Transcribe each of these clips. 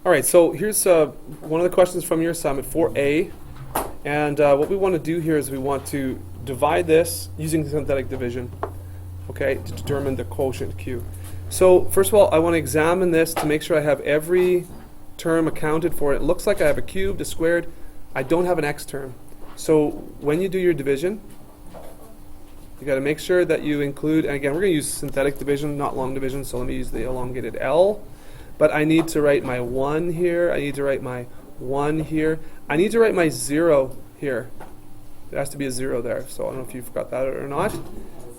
All right, so here's one of the questions from your assignment, 4A. And what we want to do here is we want to divide this using synthetic division, okay, to determine the quotient Q. So first of all, I want to examine this to make sure I have every term accounted for. It looks like I have a cubed, a squared. I don't have an x term. So when you do your division, you got to make sure that you include, and again, we're going to use synthetic division, not long division, so let me use the elongated L. But I need to write my 1 here. I need to write my 1 here. I need to write my 0 here. There has to be a 0 there, so I don't know if you forgot that or not.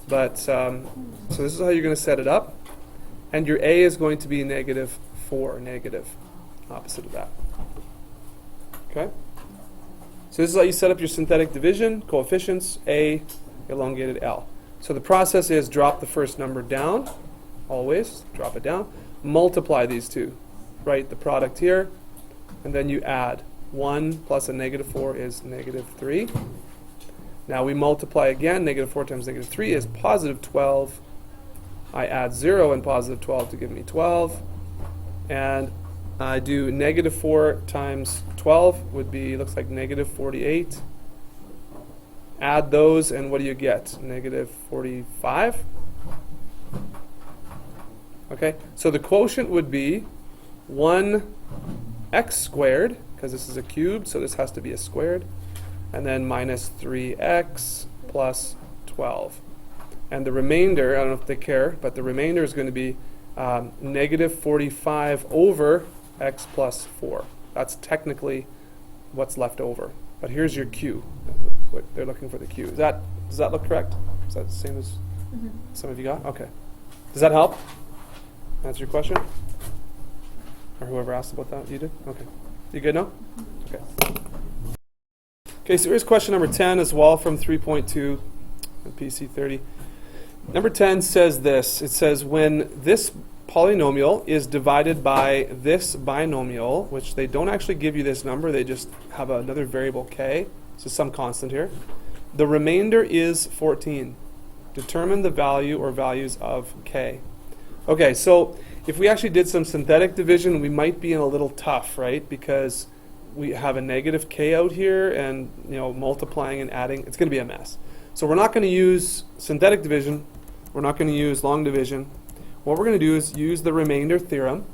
But, so this is how you're going to set it up. And your A is going to be negative 4, negative, opposite of that. Okay? So this is how you set up your synthetic division, coefficients, A, elongated L. So the process is drop the first number down, always, drop it down. Multiply these two. Write the product here, and then you add. 1 plus a negative 4 is negative 3. Now we multiply again. Negative 4 times negative 3 is positive 12. I add 0 and positive 12 to give me 12. And I do negative 4 times 12 would be, looks like negative 48. Add those, and what do you get? Negative 45. Okay, so the quotient would be 1x squared, because this is a cube, so this has to be a squared, and then minus 3x plus 12. And the remainder, I don't know if they care, but the remainder is going to be negative 45 over x plus 4. That's technically what's left over. But here's your Q. What they're looking for the Q. Does that look correct? Is that the same as some of you got? Okay. Does that help? Answer your question? Or whoever asked about that, you did? Okay. You good now? Okay. Okay, so here's question number 10 as well from 3.2 and PC 30. Number 10 says this. It says when this polynomial is divided by this binomial, which they don't actually give you this number, they just have another variable k, so some constant here. The remainder is 14. Determine the value or values of k. Okay, so if we actually did some synthetic division, we might be in a little tough, right? Because we have a negative k out here, and multiplying and adding, it's going to be a mess. So we're not going to use synthetic division. We're not going to use long division. What we're going to do is use the remainder theorem,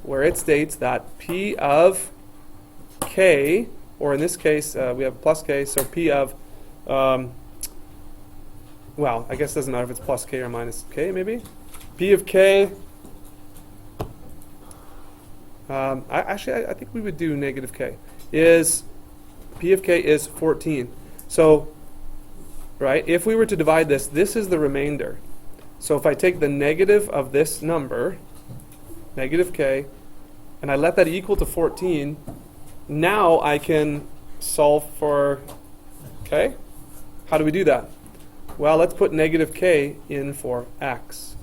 where it states that p of k, or in this case we have plus k, so p of, well, I guess it doesn't matter if it's plus k or minus k, maybe. P of k, I think we would do negative k, is, P of k is 14. So, right, if we were to divide this, this is the remainder. So if I take the negative of this number, negative k, and I let that equal to 14, now I can solve for k. How do we do that? Well, let's put negative k in for x.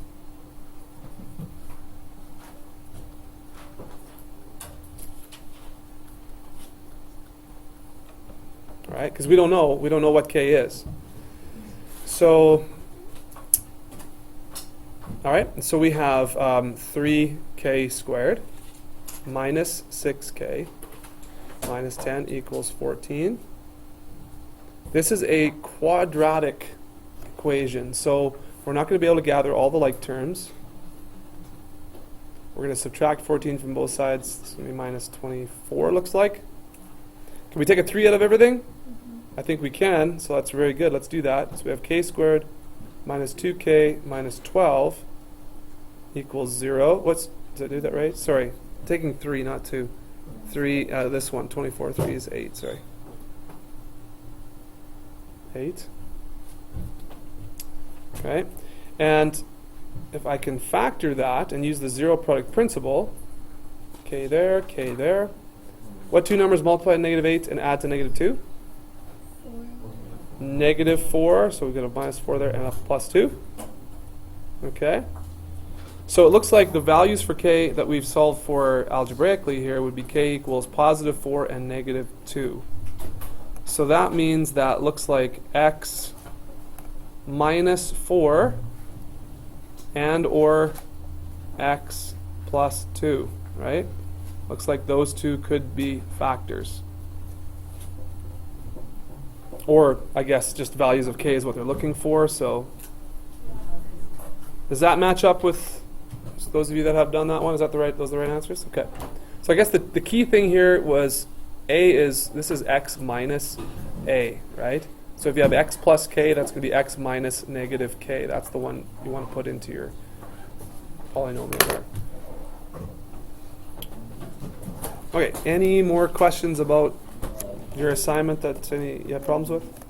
Right? Because we don't know what k is. So, all right. So we have 3k squared minus 6k minus 10 equals 14. This is a quadratic equation, so we're not going to be able to gather all the like terms. We're going to subtract 14 from both sides. It's going to be minus 24, looks like. Can we take a 3 out of everything? I think we can, so that's very good. Let's do that. So we have k squared minus 2k minus 12 equals 0. Did I do that right? Sorry, I'm taking 3, not 2. 3, this one, 24, 3 is 8, sorry. 8. Okay, and if I can factor that and use the zero product principle, k there, what two numbers multiply to negative 8 and add to negative 2? 4. Negative 4, so we've got a minus 4 there and a plus 2. Okay. So it looks like the values for k that we've solved for algebraically here would be k equals positive 4 and negative 2. So that means that looks like x minus 4 and or x plus 2, right? Looks like those two could be factors. Or, I guess, just values of k is what they're looking for, so. Does that match up with those of you that have done that one? Is that those are the right answers? Okay. So I guess the key thing here was this is x minus a, right? So if you have x plus k, that's going to be x minus negative k. That's the one you want to put into your polynomial there. Okay, any more questions about your assignment that you have problems with?